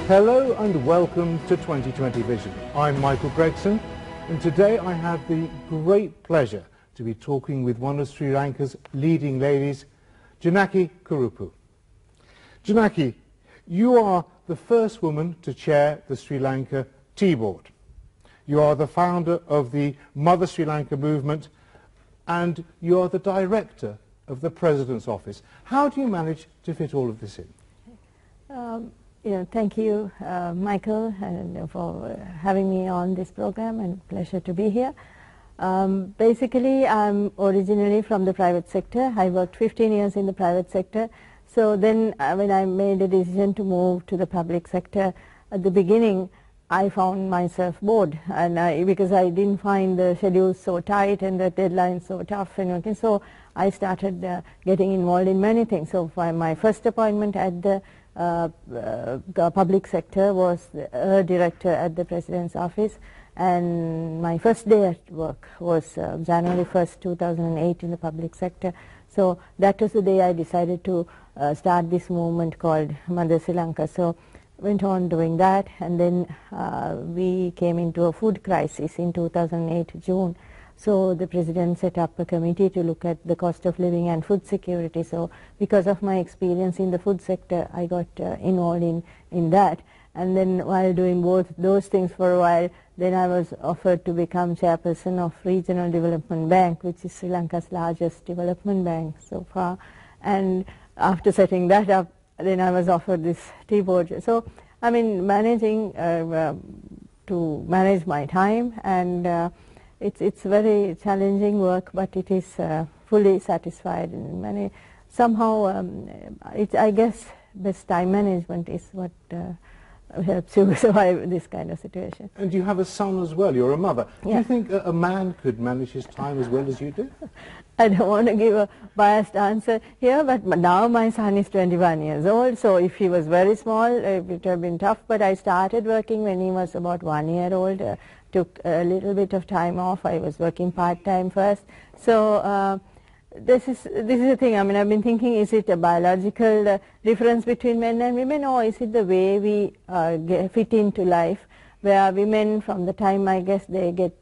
Hello and welcome to 2020 Vision. I'm Michael Gregson, and today I have the great pleasure to be talking with one of Sri Lanka's leading ladies, Janaki Kuruppu. Janaki, you are the first woman to chair the Sri Lanka Tea Board. You are the founder of the Mother Sri Lanka movement, and you are the director of the President's Office. How do you manage to fit all of this in? Thank you, Michael, for having me on this program, and pleasure to be here. Basically, I'm originally from the private sector. I worked 15 years in the private sector. So then when I made a decision to move to the public sector, at the beginning, I found myself bored, and because I didn't find the schedules so tight and the deadlines so tough, and so I started getting involved in many things. So for my first appointment at the public sector was a director at the President's Office, and my first day at work was January 1st, 2008 in the public sector. So that was the day I decided to start this movement called Mother Sri Lanka. So went on doing that, and then we came into a food crisis in 2008 June. So the President set up a committee to look at the cost of living and food security. So because of my experience in the food sector, I got involved in that. And then while doing both those things for a while, then I was offered to become chairperson of Regional Development Bank, which is Sri Lanka's largest development bank so far. And after setting that up, then I was offered this tea board. So, I mean, managing to manage my time, and it's very challenging work, but it is fully satisfied. And somehow, I guess best time management is what helps you survive this kind of situation. And you have a son as well. You're a mother. Yeah. Do you think a man could manage his time as well as you do? I don't want to give a biased answer here, but now my son is 21 years old, so if he was very small, it would have been tough. But I started working when he was about 1 year old, took a little bit of time off. I was working part-time first. So this is the thing. I mean, I've been thinking, is it a biological difference between men and women, or is it the way we fit into life, where women, from the time, I guess, they get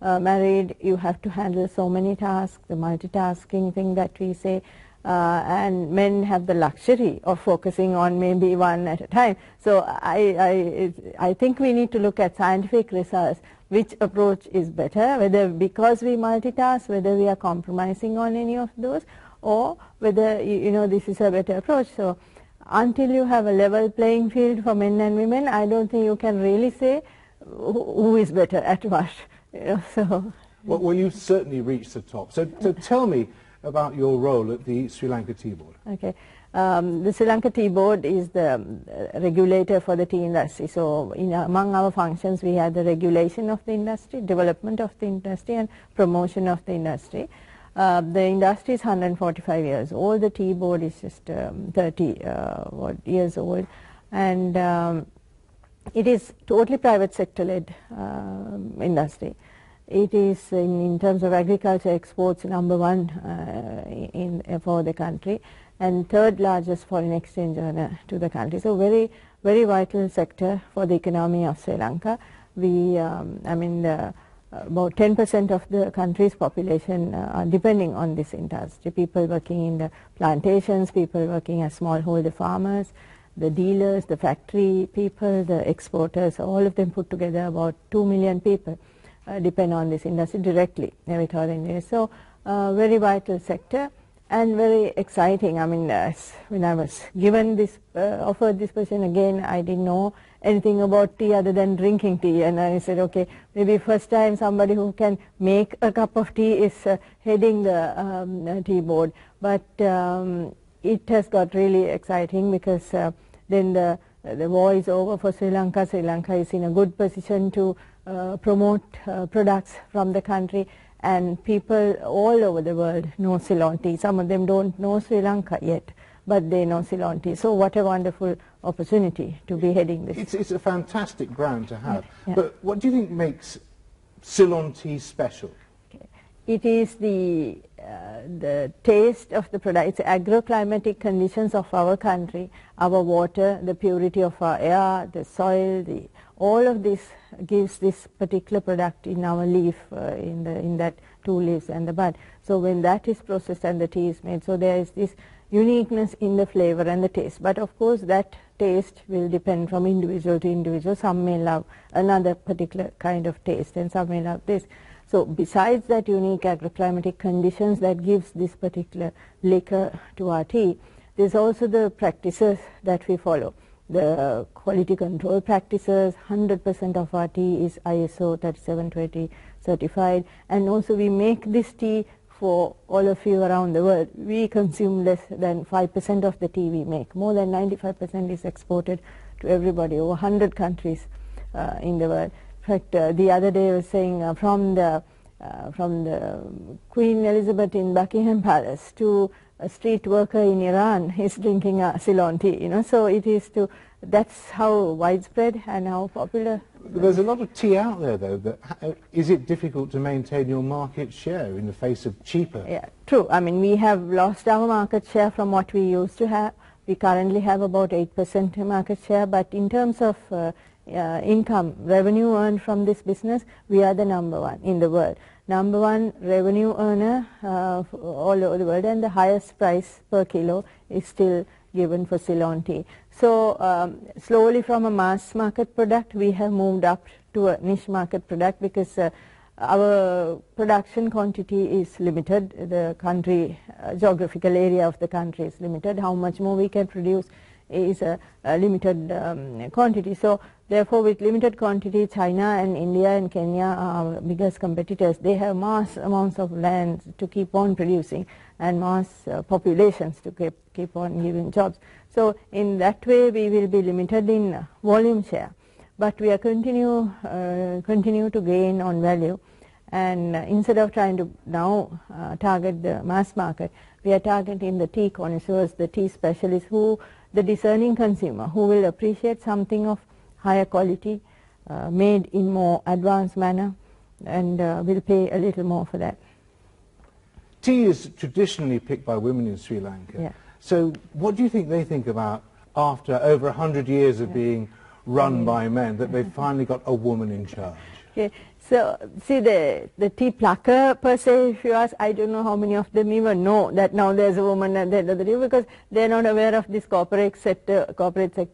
married, you have to handle so many tasks, the multitasking thing that we say, and men have the luxury of focusing on maybe one at a time. So I think we need to look at scientific results, which approach is better, whether because we multitask, whether we are compromising on any of those, or whether this is a better approach. So until you have a level playing field for men and women, I don't think you can really say who is better at what. So. Well, you've certainly reached the top. So tell me about your role at the Sri Lanka Tea Board. Okay. The Sri Lanka Tea Board is the regulator for the tea industry. So among our functions, we have the regulation of the industry, development of the industry, and promotion of the industry. The industry is 145 years old. The Tea Board is just 30 years old. And it is totally private sector-led industry. It is, in terms of agriculture exports, #1 for the country, and third largest foreign exchange earner to the country. So very, very vital sector for the economy of Sri Lanka. We, about 10% of the country's population are depending on this industry. People working in the plantations, people working as smallholder farmers, the dealers, the factory people, the exporters, all of them put together, about 2 million people depend on this industry directly with our India. So very vital sector and very exciting. I mean, when I was given this, offered this position, again, I didn't know anything about tea other than drinking tea, and I said, okay, maybe first time somebody who can make a cup of tea is heading the tea board. But it has got really exciting, because then the war is over for Sri Lanka. Sri Lanka is in a good position to promote products from the country, and people all over the world know Ceylon tea. Some of them don't know Sri Lanka yet, but they know Ceylon tea. So what a wonderful opportunity to be heading this. It's a fantastic brand to have. Yeah. But what do you think makes Ceylon tea special? Okay. it is the taste of the product. It's agroclimatic conditions of our country, our water, the purity of our air, the soil, all of this gives this particular product in our leaf, in that 2 leaves and the bud. So when that is processed and the tea is made, so there is this uniqueness in the flavor and the taste. But of course that taste will depend from individual to individual. Some may love another particular kind of taste and some may love this. So besides that unique agroclimatic conditions that gives this particular liquor to our tea, there's also the practices that we follow. The quality control practices, 100% of our tea is ISO 3720 certified, and also we make this tea for all of you around the world. We consume less than 5% of the tea we make. More than 95% is exported to everybody, over 100 countries in the world. In fact, the other day I was saying from the Queen Elizabeth in Buckingham Palace to a street worker in Iran is drinking Ceylon tea, so it is that's how widespread and how popular. There's a lot of tea out there, though. Is it difficult to maintain your market share in the face of cheaper? Yeah, true. I mean, we have lost our market share from what we used to have. We currently have about 8% market share, but in terms of income, revenue earned from this business, we are the #1 in the world. #1 revenue earner all over the world, and the highest price per kilo is still given for Ceylon tea. So slowly from a mass market product we have moved up to a niche market product because our production quantity is limited. The country, geographical area of the country is limited. How much more we can produce is a limited quantity. So therefore with limited quantity, China and India and Kenya are our biggest competitors. They have mass amounts of land to keep on producing and mass populations to keep on giving jobs. So in that way we will be limited in volume share, but we are continue to gain on value, and instead of trying to now target the mass market, we are targeting the tea connoisseurs, the tea specialists, the discerning consumer who will appreciate something of higher quality, made in more advanced manner, and will pay a little more for that. Tea is traditionally picked by women in Sri Lanka. Yeah. So what do you think they think about after over 100 years of being run by men, that they've finally got a woman in charge? Okay. So see, the tea plucker per se, if you ask, I don't know how many of them even know that now there's a woman at the end of the day, because they're not aware of this corporate sector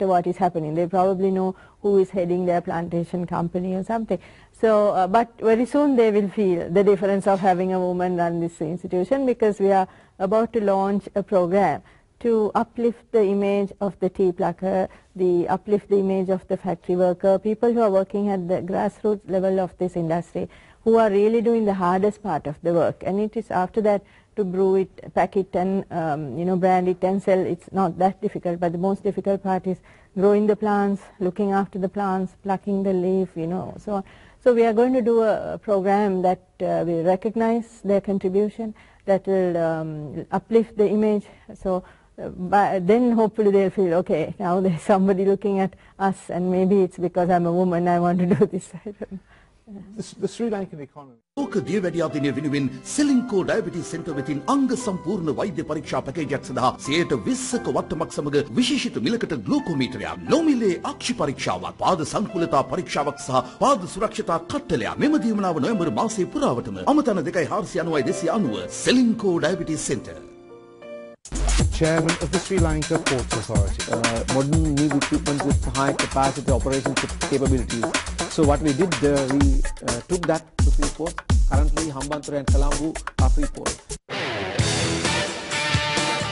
what is happening. They probably know who is heading their plantation company or something. So but very soon they will feel the difference of having a woman run this institution, because we are about to launch a program to uplift the image of the tea plucker, uplift the image of the factory worker, people who are working at the grassroots level of this industry, who are really doing the hardest part of the work. And it is after that to brew it, pack it, and brand it and sell. It's not that difficult, but the most difficult part is growing the plants, looking after the plants, plucking the leaf, so on. So we are going to do a program that will recognize their contribution, that will uplift the image. So then hopefully they'll feel, okay, now there's somebody looking at us, and maybe it's because I'm a woman I want to do this. The Sri Lankan economy. ලෝක දියවැඩියා දිනය වෙනුවෙන් Ceylinco diabetes centre වෙතින් අංග සම්පූර්ණ වෛද්‍ය පරීක්ෂා පැකේජයක් සඳහා 120ක වට්ටමක් සමග විශේෂිත මිලකට ග්ලූකෝමීටරයක්, නොමිලේ අක්ෂි පරීක්ෂාවක්, පාද සංකුලතා පරීක්ෂාවක් සහ පාද සුරක්ෂතා කට්ටලයක්. මෙම දීමනාව නොවැම්බර් මාසයේ පුරාවටම අමතන 2,490 Ceylinco diabetes centre. Chairman of the Sri Lanka Ports Authority. Modern new equipment with high capacity operation capabilities. So what we did, we took that to free port. Currently, Hambantota and Colombo are free port.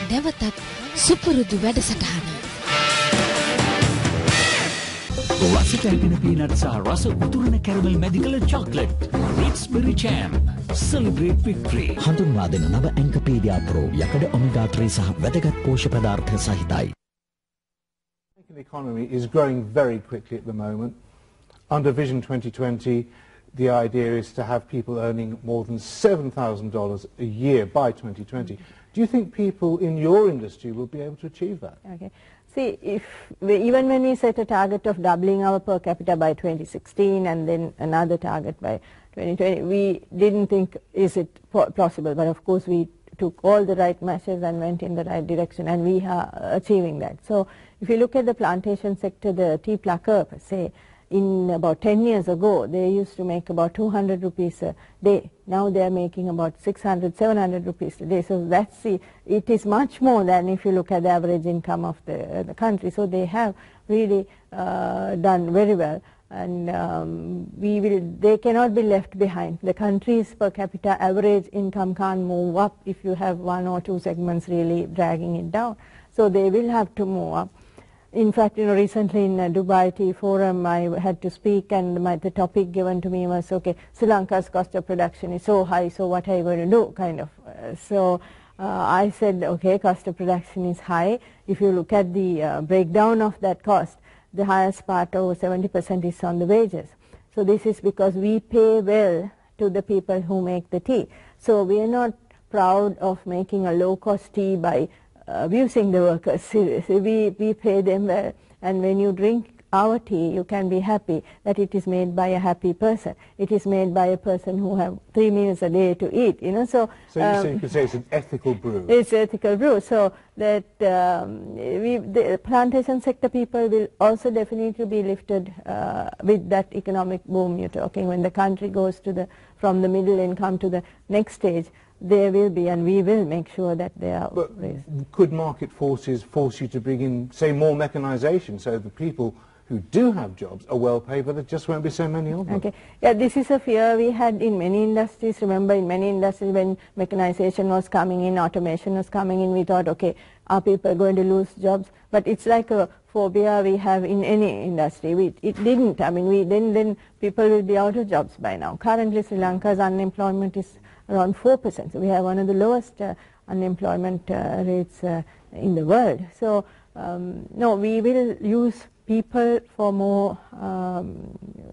නැවතත් සුපුරුදු වැඩසටහන. රස කැපෙන peanut සහ රස උතුරන caramel මැදිකල chocolate. Raspberry Jam. Celebrate victory. හඳුන්වා දෙන නව ඇන්කපීඩියා ප්‍රෝ යකඩ ඔමෙගා 3 සහ වැදගත් පෝෂ්‍ය පදාර්ථ සහිතයි. The economy is growing very quickly at the moment. Under Vision 2020, the idea is to have people earning more than $7,000 a year by 2020. Do you think people in your industry will be able to achieve that? Okay. See, even when we set a target of doubling our per capita by 2016 and then another target by 2020, we didn't think is it possible, but of course we took all the right measures and went in the right direction, and we are achieving that. So if you look at the plantation sector, the tea plucker per se, in about 10 years ago, they used to make about 200 rupees a day. Now they are making about 600, 700 rupees a day. So that's it is much more than if you look at the average income of the country. So they have really done very well, and they cannot be left behind. The country's per capita average income can't move up if you have one or two segments really dragging it down. So they will have to move up. In fact, recently in Dubai Tea Forum, I had to speak, and the topic given to me was, okay, Sri Lanka's cost of production is so high, so what are you going to do, kind of. So I said, okay, cost of production is high. If you look at the breakdown of that cost, the highest part, over 70%, is on the wages. So this is because we pay well to the people who make the tea. So we are not proud of making a low-cost tea by abusing the workers. Seriously, we pay them well, and when you drink our tea, you can be happy that it is made by a happy person. It is made by a person who have 3 meals a day to eat. So you could say it's an ethical brew. It's ethical brew. So that the plantation sector people will also definitely be lifted with that economic boom you're talking. When the country goes to from the middle income to the next stage, there will be, and we will make sure that they are raised. Could market forces force you to bring in, say, more mechanization, so the people who do have jobs are well paid, but there just won't be so many of them? Okay. Yeah, this is a fear we had in many industries. Remember, in many industries, when mechanization was coming in, automation was coming in, we thought, okay, are people going to lose jobs? But it's like a phobia we have in any industry. It didn't. I mean, then people will be out of jobs by now. Currently, Sri Lanka's unemployment is around 4%. So we have one of the lowest unemployment rates in the world. So no, we will use people for more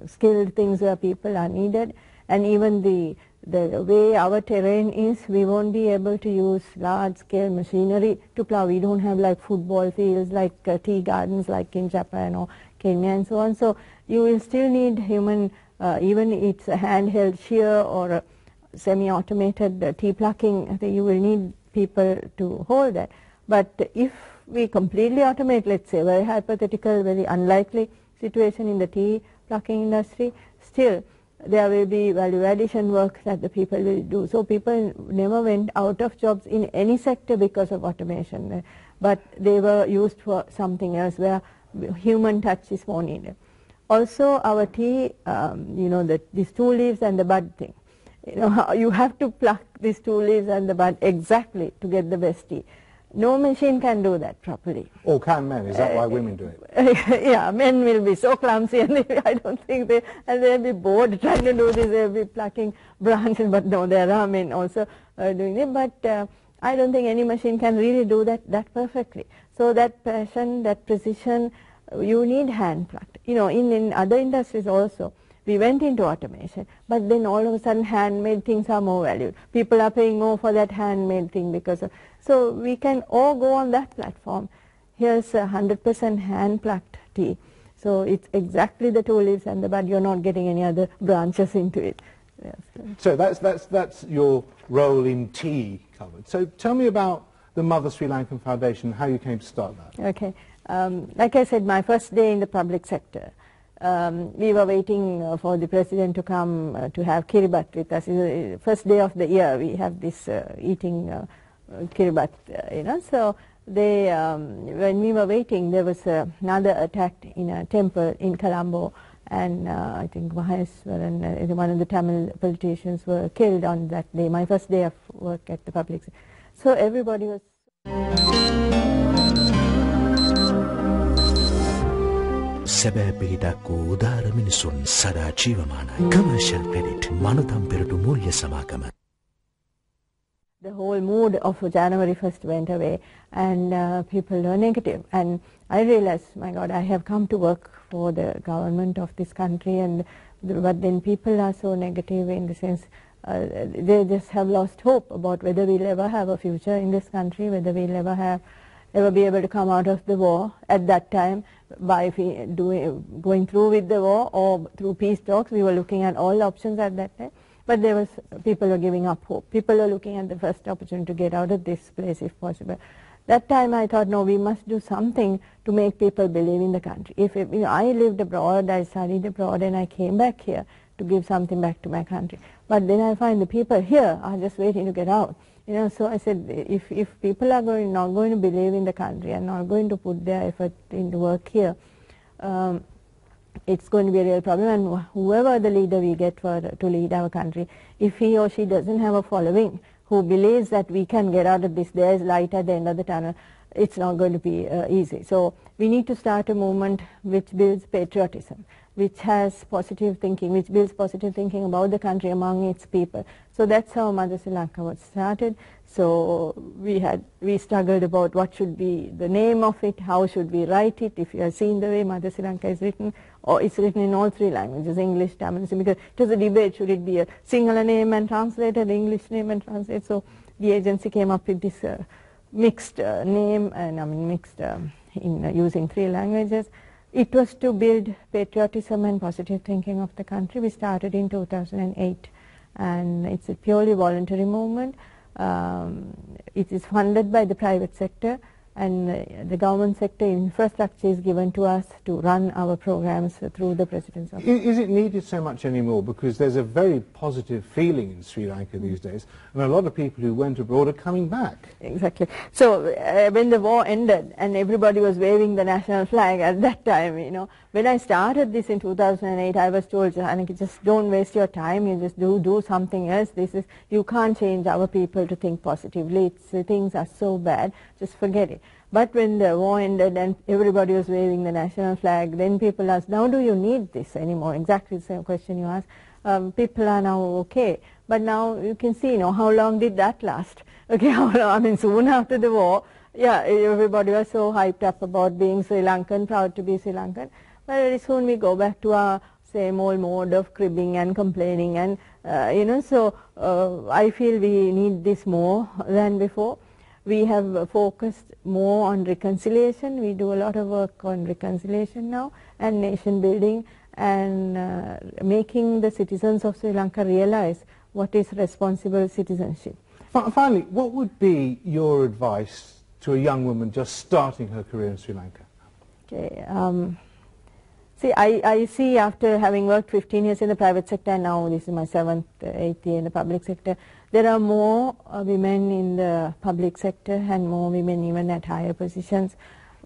skilled things where people are needed, and even the way our terrain is, we won't be able to use large-scale machinery to plow. We don't have like football fields, like tea gardens like in Japan or Kenya and so on. So you will still need human, even it's a handheld shear or a semi-automated tea plucking, you will need people to hold that. But if we completely automate, let's say, very hypothetical, very unlikely situation in the tea plucking industry, still there will be value addition work that the people will do. So people never went out of jobs in any sector because of automation, but they were used for something else where human touch is more needed. Also, our tea, these 2 leaves and the bud thing. You have to pluck these 2 leaves and the bud exactly to get the best tea. No machine can do that properly. Or can men? Is that why women do it? Yeah, men will be so clumsy, and I don't think they'll be bored trying to do this. They'll be plucking branches, but no, there are men also doing it. But I don't think any machine can really do that perfectly. So that passion, that precision, you need hand plucked. In other industries also, we went into automation, but then all of a sudden handmade things are more valued. People are paying more for that handmade thing because of, so we can all go on that platform. Here's 100% hand plucked tea. So it's exactly the 2 leaves and the bud. You're not getting any other branches into it. Yes. So that's your role in tea covered. So tell me about the Mother Sri Lankan Foundation, how you came to start that. Okay. Like I said, my first day in the public sector, we were waiting for the president to come to have Kiribat with us. First day of the year, we have this eating Kiribat, So they, when we were waiting, there was another attack in a temple in Colombo, and I think Maheswaran and one of the Tamil politicians were killed on that day, my first day of work at the public sector. So everybody was... සැබෑ පිහිටක් වූ උදාර මිනිසුන් සදා ජීවමානයි. Commercial credit මනුතම් පෙරටු මූල්‍ය සමාගම. The whole mood of January 1st went away, and people were negative. And I realized, my God, I have come to work for the government of this country, but then people are so negative in the sense they just have lost hope about whether we'll ever have a future in this country, whether we'll ever have ever be able to come out of the war at that time by going through with the war or through peace talks. We were looking at all options at that time, but people were giving up hope. People were looking at the first opportunity to get out of this place if possible. That time I thought, no, we must do something to make people believe in the country. I lived abroad, I studied abroad, and I came back here to give something back to my country. But then I find the people here are just waiting to get out. So I said, if people are not going to believe in the country and not going to put their effort into work here, it's going to be a real problem. And whoever the leader we get to lead our country, if he or she doesn't have a following who believes that we can get out of this, there is light at the end of the tunnel, it's not going to be easy. So we need to start a movement which builds patriotism, which has positive thinking, which builds positive thinking about the country among its people. So that's how Mother Sri Lanka was started. So we struggled about what should be the name of it, how should we write it. If you have seen the way Mother Sri Lanka is written, or it's written in all three languages, English, Tamil, because it was a debate, should it be a Sinhala name and translated, English name and translated. So the agency came up with this mixed name, and mixed in using three languages. It was to build patriotism and positive thinking of the country. We started in 2008, and it's a purely voluntary movement. It is funded by the private sector, and the government sector infrastructure is given to us to run our programs through the President's office. Is it needed so much anymore? Because there's a very positive feeling in Sri Lanka these days, and a lot of people who went abroad are coming back. Exactly. So when the war ended and everybody was waving the national flag at that time, when I started this in 2008, I was told, Janaki, just don't waste your time, you just do something else. You can't change our people to think positively. Things are so bad, just forget it. But when the war ended and everybody was waving the national flag, then people asked, now do you need this anymore? Exactly the same question you asked. People are now okay. But now you can see, how long did that last? Okay, how long? Soon after the war, everybody was so hyped up about being Sri Lankan, proud to be Sri Lankan. But very soon we go back to our same old mode of cribbing and complaining. And, so I feel we need this more than before. We have focused more on reconciliation. We do a lot of work on reconciliation now, and nation building, and making the citizens of Sri Lanka realize what is responsible citizenship. Finally, what would be your advice to a young woman just starting her career in Sri Lanka? Okay. See, I see, after having worked 15 years in the private sector, and now this is my 7th, 8th year in the public sector, there are more women in the public sector and more women even at higher positions.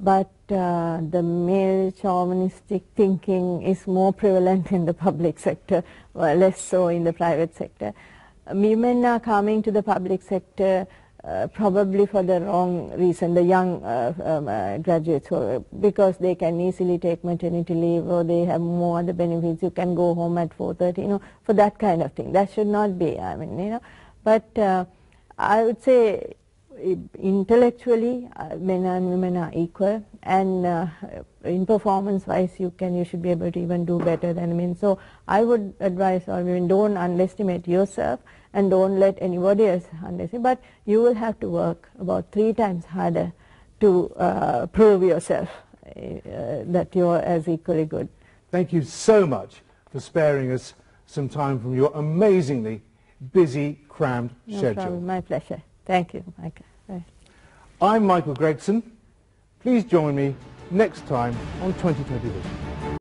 But the male chauvinistic thinking is more prevalent in the public sector, less so in the private sector. Women are coming to the public sector probably for the wrong reason, the young graduates, because they can easily take maternity leave, or they have more other benefits. You can go home at 4:30, for that kind of thing. That should not be, But I would say intellectually men and women are equal, and in performance-wise you should be able to even do better than men. So I would advise all women, don't underestimate yourself, and don't let anybody else underestimate. But you will have to work about 3 times harder to prove yourself that you are as equally good. Thank you so much for sparing us some time from your amazingly busy, crammed schedule. Problem. My pleasure. Thank you, Michael. Bye. I'm Michael Gregson. Please join me next time on 2020 Vision.